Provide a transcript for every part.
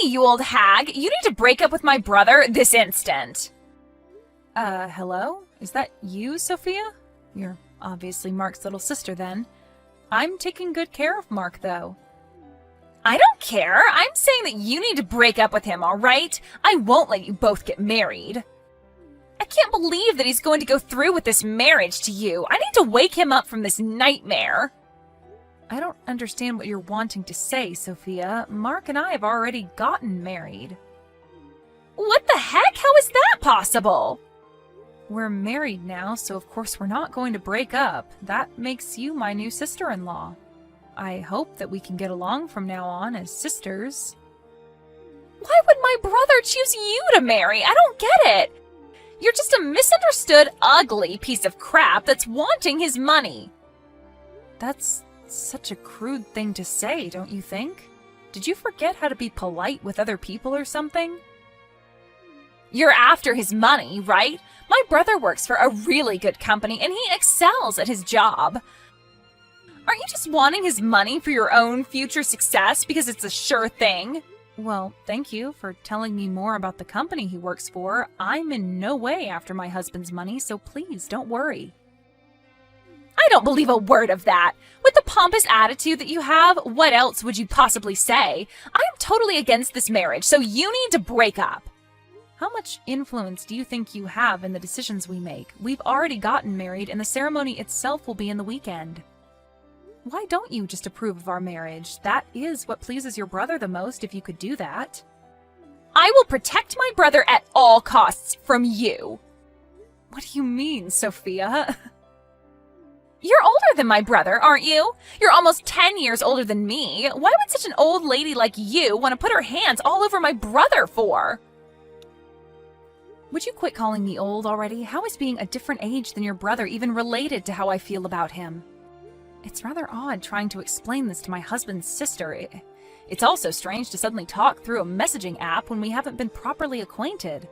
you old hag! You need to break up with my brother this instant! Hello? Is that you, Sophia? You're obviously Mark's little sister, then. I'm taking good care of Mark, though. I don't care. I'm saying that you need to break up with him, alright? I won't let you both get married. I can't believe that he's going to go through with this marriage to you. I need to wake him up from this nightmare. I don't understand what you're wanting to say, Sophia. Mark and I have already gotten married. What the heck? How is that possible? We're married now, so of course we're not going to break up. That makes you my new sister-in-law. I hope that we can get along from now on as sisters. Why would my brother choose you to marry? I don't get it. You're just a misunderstood, ugly piece of crap that's wanting his money. That's such a crude thing to say, don't you think? Did you forget how to be polite with other people or something? You're after his money, right? My brother works for a really good company and he excels at his job. Aren't you just wanting his money for your own future success because it's a sure thing? Well, thank you for telling me more about the company he works for. I'm in no way after my husband's money, so please don't worry. I don't believe a word of that. With the pompous attitude that you have, what else would you possibly say? I am totally against this marriage, so you need to break up. How much influence do you think you have in the decisions we make? We've already gotten married, and the ceremony itself will be in the weekend. Why don't you just approve of our marriage? That is what pleases your brother the most, if you could do that. I will protect my brother at all costs from you. What do you mean, Sophia? You're older than my brother, aren't you? You're almost 10 years older than me. Why would such an old lady like you want to put her hands all over my brother for? Would you quit calling me old already? How is being a different age than your brother even related to how I feel about him? It's rather odd trying to explain this to my husband's sister. It's also strange to suddenly talk through a messaging app when we haven't been properly acquainted.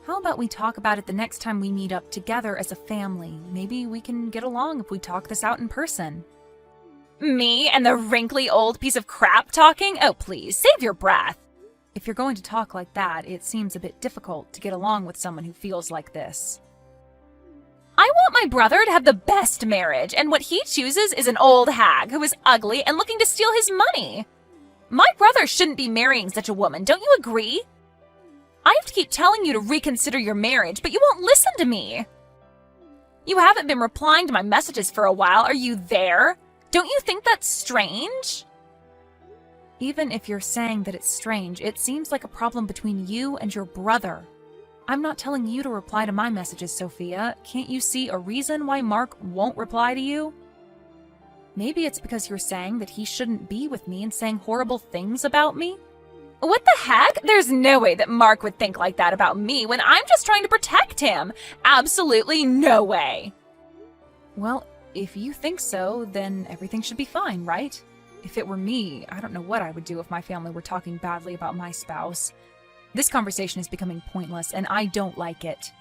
How about we talk about it the next time we meet up together as a family? Maybe we can get along if we talk this out in person. Me and the wrinkly old piece of crap talking? Oh, please, save your breath. If you're going to talk like that, it seems a bit difficult to get along with someone who feels like this. I want my brother to have the best marriage, and what he chooses is an old hag who is ugly and looking to steal his money. My brother shouldn't be marrying such a woman, don't you agree? I have to keep telling you to reconsider your marriage, but you won't listen to me. You haven't been replying to my messages for a while. Are you there? Don't you think that's strange? Even if you're saying that it's strange, it seems like a problem between you and your brother. I'm not telling you to reply to my messages, Sophia. Can't you see a reason why Mark won't reply to you? Maybe it's because you're saying that he shouldn't be with me and saying horrible things about me? What the heck? There's no way that Mark would think like that about me when I'm just trying to protect him. Absolutely no way. Well, if you think so, then everything should be fine, right? If it were me, I don't know what I would do if my family were talking badly about my spouse. This conversation is becoming pointless, and I don't like it.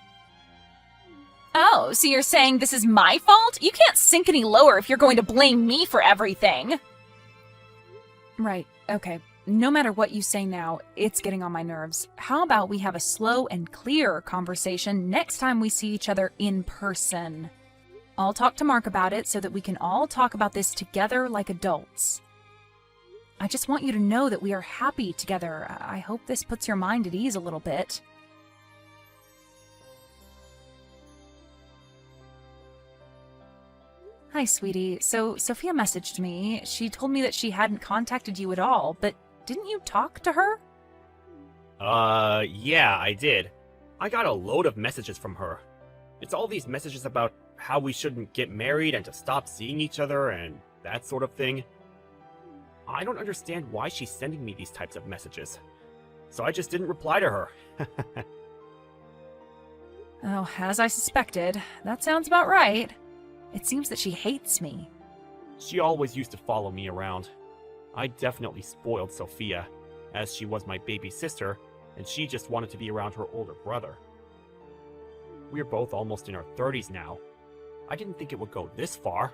Oh, so you're saying this is my fault? You can't sink any lower if you're going to blame me for everything. Right, okay. No matter what you say now, it's getting on my nerves. How about we have a slow and clear conversation next time we see each other in person? I'll talk to Mark about it so that we can all talk about this together like adults. I just want you to know that we are happy together. I hope this puts your mind at ease a little bit. Hi, sweetie. So, Sophia messaged me. She told me that she hadn't contacted you at all, but didn't you talk to her? Yeah, I did. I got a load of messages from her. It's all these messages about how we shouldn't get married and to stop seeing each other and that sort of thing. I don't understand why she's sending me these types of messages. So I just didn't reply to her. Oh, as I suspected. That sounds about right. It seems that she hates me. She always used to follow me around. I definitely spoiled Sophia, as she was my baby sister, and she just wanted to be around her older brother. We're both almost in our 30s now. I didn't think it would go this far.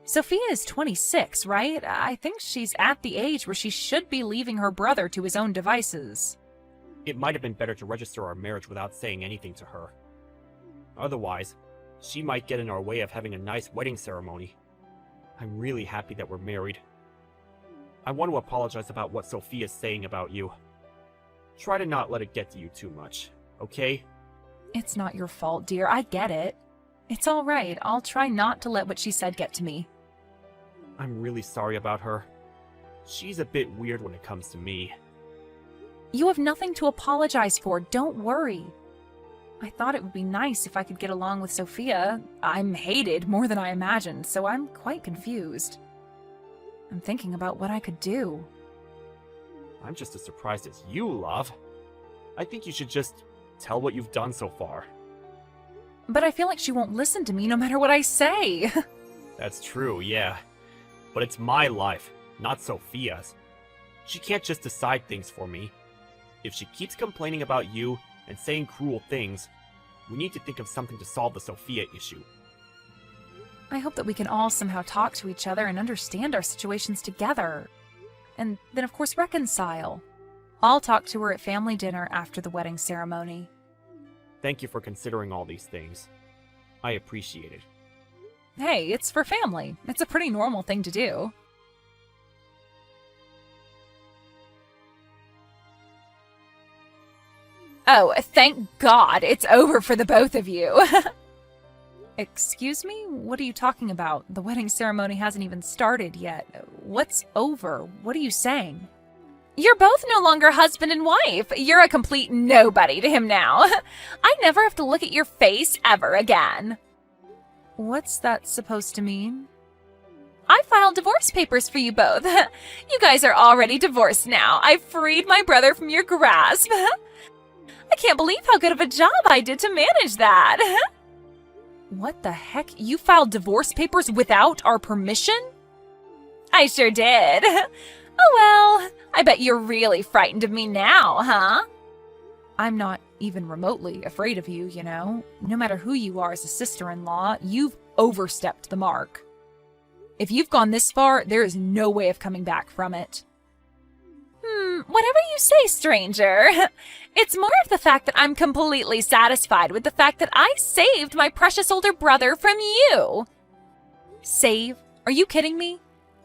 Sophia is 26, right? I think she's at the age where she should be leaving her brother to his own devices. It might have been better to register our marriage without saying anything to her. Otherwise, she might get in our way of having a nice wedding ceremony. I'm really happy that we're married. I want to apologize about what Sophia's saying about you. Try to not let it get to you too much, okay? It's not your fault, dear. I get it. It's all right. I'll try not to let what she said get to me. I'm really sorry about her. She's a bit weird when it comes to me. You have nothing to apologize for. Don't worry. I thought it would be nice if I could get along with Sophia. I'm hated more than I imagined, so I'm quite confused. I'm thinking about what I could do. I'm just as surprised as you, love. I think you should just tell what you've done so far. But I feel like she won't listen to me no matter what I say. That's true, yeah. But it's my life, not Sophia's. She can't just decide things for me. If she keeps complaining about you and saying cruel things, we need to think of something to solve the Sophia issue. I hope that we can all somehow talk to each other and understand our situations together. And then, of course, reconcile. I'll talk to her at family dinner after the wedding ceremony. Thank you for considering all these things. I appreciate it. Hey, it's for family. It's a pretty normal thing to do. Oh, thank God it's over for the both of you. Excuse me? What are you talking about? The wedding ceremony hasn't even started yet. What's over? What are you saying? You're both no longer husband and wife. You're a complete nobody to him now. I never have to look at your face ever again. What's that supposed to mean? I filed divorce papers for you both. You guys are already divorced now. I freed my brother from your grasp. I can't believe how good of a job I did to manage that. What the heck? You filed divorce papers without our permission? I sure did. Oh well, I bet you're really frightened of me now, huh? I'm not even remotely afraid of you, you know. No matter who you are as a sister-in-law, you've overstepped the mark. If you've gone this far, there is no way of coming back from it. Whatever you say, stranger. It's more of the fact that I'm completely satisfied with the fact that I saved my precious older brother from you. Save? Are you kidding me?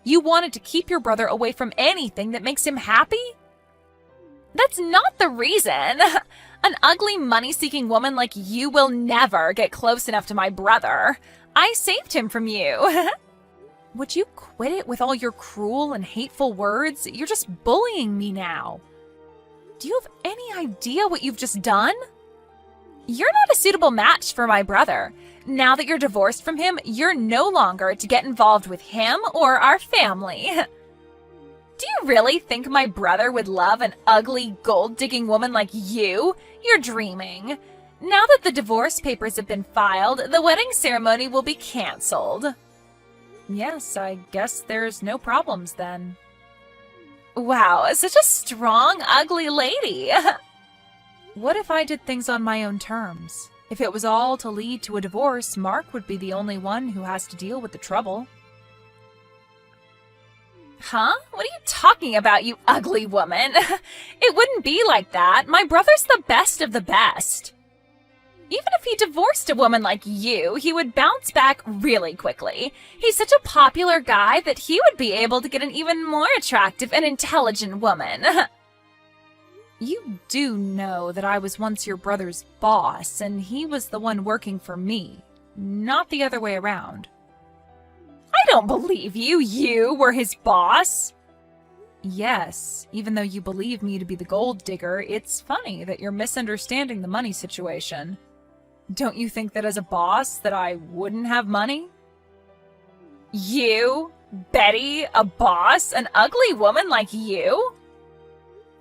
You wanted to keep your brother away from anything that makes him happy? That's not the reason. An ugly, money-seeking woman like you will never get close enough to my brother. I saved him from you. Would you quit it with all your cruel and hateful words? You're just bullying me now. Do you have any idea what you've just done? You're not a suitable match for my brother. Now that you're divorced from him, you're no longer to get involved with him or our family. Do you really think my brother would love an ugly, gold-digging woman like you? You're dreaming. Now that the divorce papers have been filed, the wedding ceremony will be canceled. Yes, I guess there's no problems then. Wow, such a strong, ugly lady. What if I did things on my own terms? If it was all to lead to a divorce, Mark would be the only one who has to deal with the trouble. Huh? What are you talking about, you ugly woman? It wouldn't be like that. My brother's the best of the best. Even if he divorced a woman like you, he would bounce back really quickly. He's such a popular guy that he would be able to get an even more attractive and intelligent woman. You do know that I was once your brother's boss, and he was the one working for me, not the other way around. I don't believe you. You were his boss. Yes, even though you believe me to be the gold digger, it's funny that you're misunderstanding the money situation. Don't you think that as a boss that I wouldn't have money? You? Betty? A boss? An ugly woman like you?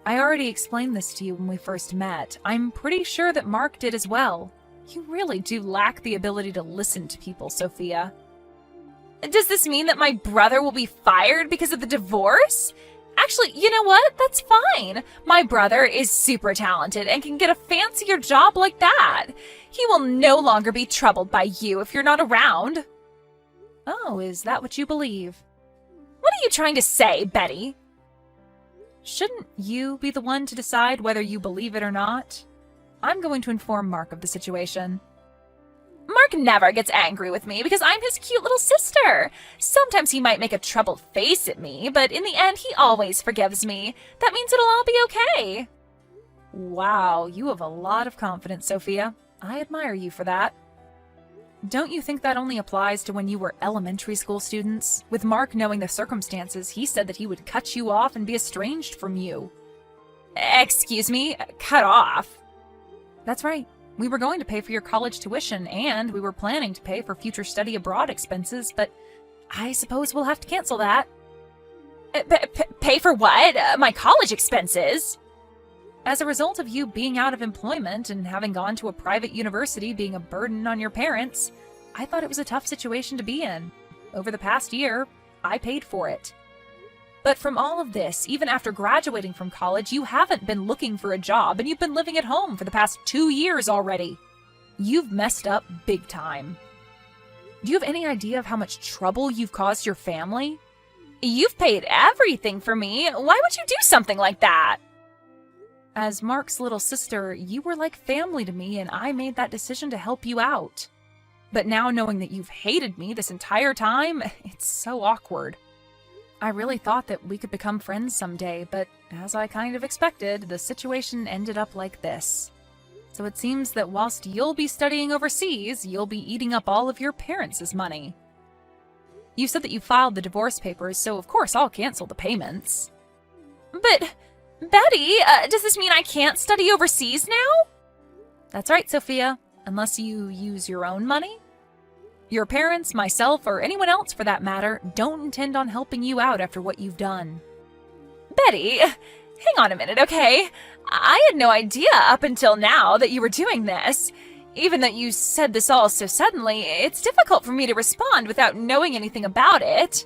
I already explained this to you when we first met. I'm pretty sure that Mark did as well. You really do lack the ability to listen to people, Sophia. Does this mean that my brother will be fired because of the divorce? Actually, you know what? That's fine. My brother is super talented and can get a fancier job like that. He will no longer be troubled by you if you're not around. Oh, is that what you believe? What are you trying to say, Betty? Shouldn't you be the one to decide whether you believe it or not? I'm going to inform Mark of the situation. Mark never gets angry with me because I'm his cute little sister. Sometimes he might make a troubled face at me, but in the end, he always forgives me. That means it'll all be okay. Wow, you have a lot of confidence, Sophia. I admire you for that. Don't you think that only applies to when you were elementary school students? With Mark knowing the circumstances, he said that he would cut you off and be estranged from you. Excuse me? Cut off? That's right. We were going to pay for your college tuition, and we were planning to pay for future study abroad expenses, but I suppose we'll have to cancel that. Pay for what? My college expenses? As a result of you being out of employment and having gone to a private university being a burden on your parents, I thought it was a tough situation to be in. Over the past year, I paid for it. But from all of this, even after graduating from college, you haven't been looking for a job and you've been living at home for the past 2 years already. You've messed up big time. Do you have any idea of how much trouble you've caused your family? You've paid everything for me. Why would you do something like that? As Mark's little sister, you were like family to me, and I made that decision to help you out. But now knowing that you've hated me this entire time, it's so awkward. I really thought that we could become friends someday, but as I kind of expected, the situation ended up like this. So it seems that whilst you'll be studying overseas, you'll be eating up all of your parents' money. You said that you filed the divorce papers, so of course I'll cancel the payments. But, Betty, does this mean I can't study overseas now? That's right, Sophia, unless you use your own money. Your parents, myself, or anyone else for that matter, don't intend on helping you out after what you've done. Betty, hang on a minute, okay? I had no idea up until now that you were doing this. Even though you said this all so suddenly, it's difficult for me to respond without knowing anything about it.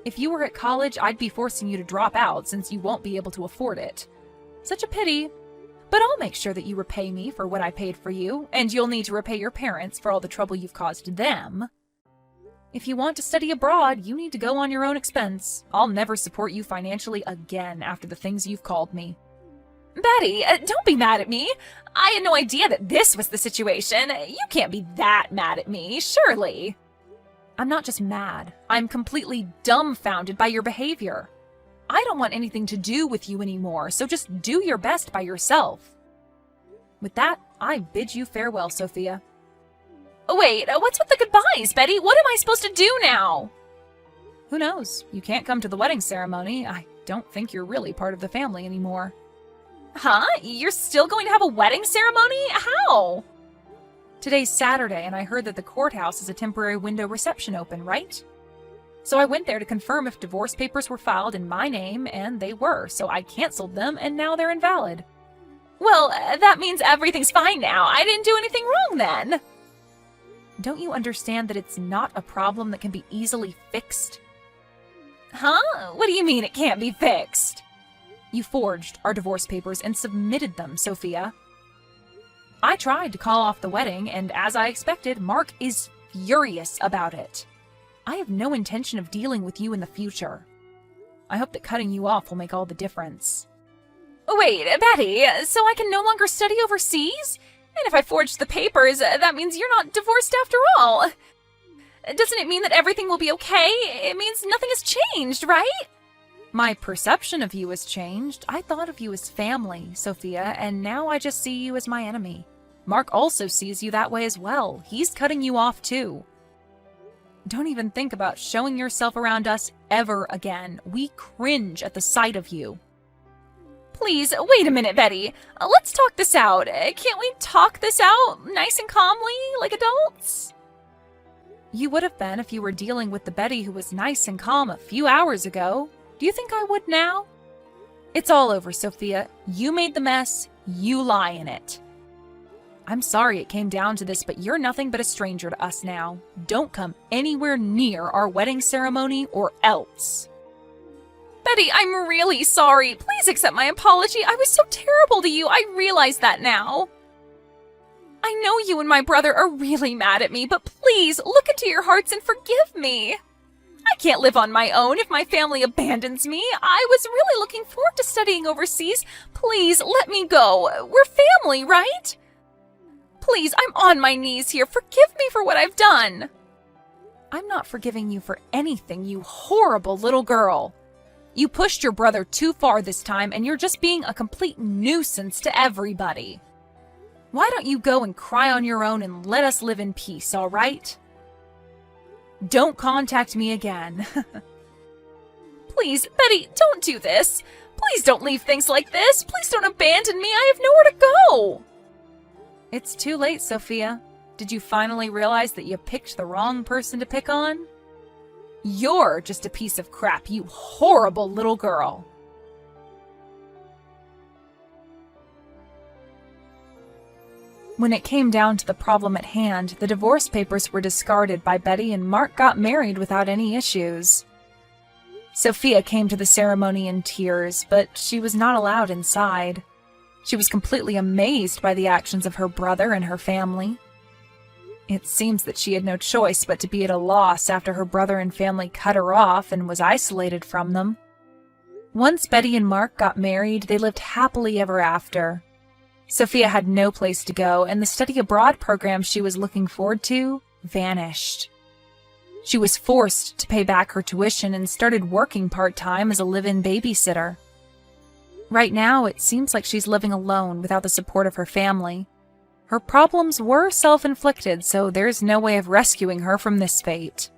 If you were at college, I'd be forcing you to drop out since you won't be able to afford it. Such a pity. But I'll make sure that you repay me for what I paid for you, and you'll need to repay your parents for all the trouble you've caused them. If you want to study abroad, you need to go on your own expense. I'll never support you financially again after the things you've called me. Betty, don't be mad at me. I had no idea that this was the situation. You can't be that mad at me, surely. I'm not just mad. I'm completely dumbfounded by your behavior. I don't want anything to do with you anymore, so just do your best by yourself. With that, I bid you farewell, Sophia. Wait, what's with the goodbyes, Betty? What am I supposed to do now? Who knows? You can't come to the wedding ceremony. I don't think you're really part of the family anymore. Huh? You're still going to have a wedding ceremony? How? Today's Saturday, and I heard that the courthouse has a temporary window reception open, right? So I went there to confirm if divorce papers were filed in my name, and they were, so I canceled them, and now they're invalid. Well, that means everything's fine now. I didn't do anything wrong then. Don't you understand that it's not a problem that can be easily fixed? Huh? What do you mean it can't be fixed? You forged our divorce papers and submitted them, Sophia. I tried to call off the wedding, and as I expected, Mark is furious about it. I have no intention of dealing with you in the future. I hope that cutting you off will make all the difference. Wait, Betty, so I can no longer study overseas? And if I forged the papers, that means you're not divorced after all. Doesn't it mean that everything will be okay? It means nothing has changed, right? My perception of you has changed. I thought of you as family, Sophia, and now I just see you as my enemy. Mark also sees you that way as well. He's cutting you off too. Don't even think about showing yourself around us ever again. We cringe at the sight of you. Please, wait a minute, Betty. Let's talk this out. Can't we talk this out nice and calmly, like adults? You would have been if you were dealing with the Betty who was nice and calm a few hours ago. Do you think I would now? It's all over, Sophia. You made the mess. You lie in it. I'm sorry it came down to this, but you're nothing but a stranger to us now. Don't come anywhere near our wedding ceremony or else. Betty, I'm really sorry. Please accept my apology. I was so terrible to you. I realize that now. I know you and my brother are really mad at me, but please look into your hearts and forgive me. I can't live on my own if my family abandons me. I was really looking forward to studying overseas. Please let me go. We're family, right? Please, I'm on my knees here. Forgive me for what I've done. I'm not forgiving you for anything, you horrible little girl. You pushed your brother too far this time, and you're just being a complete nuisance to everybody. Why don't you go and cry on your own and let us live in peace, all right? Don't contact me again. Please, Betty, don't do this. Please don't leave things like this. Please don't abandon me. I have nowhere to go. It's too late, Sophia. Did you finally realize that you picked the wrong person to pick on? You're just a piece of crap, you horrible little girl. When it came down to the problem at hand, the divorce papers were discarded by Betty and Mark got married without any issues. Sophia came to the ceremony in tears, but she was not allowed inside. She was completely amazed by the actions of her brother and her family. It seems that she had no choice but to be at a loss after her brother and family cut her off and was isolated from them. Once Betty and Mark got married, they lived happily ever after. Sophia had no place to go, and the study abroad program she was looking forward to vanished. She was forced to pay back her tuition and started working part-time as a live-in babysitter. Right now, it seems like she's living alone without the support of her family. Her problems were self-inflicted, so there's no way of rescuing her from this fate.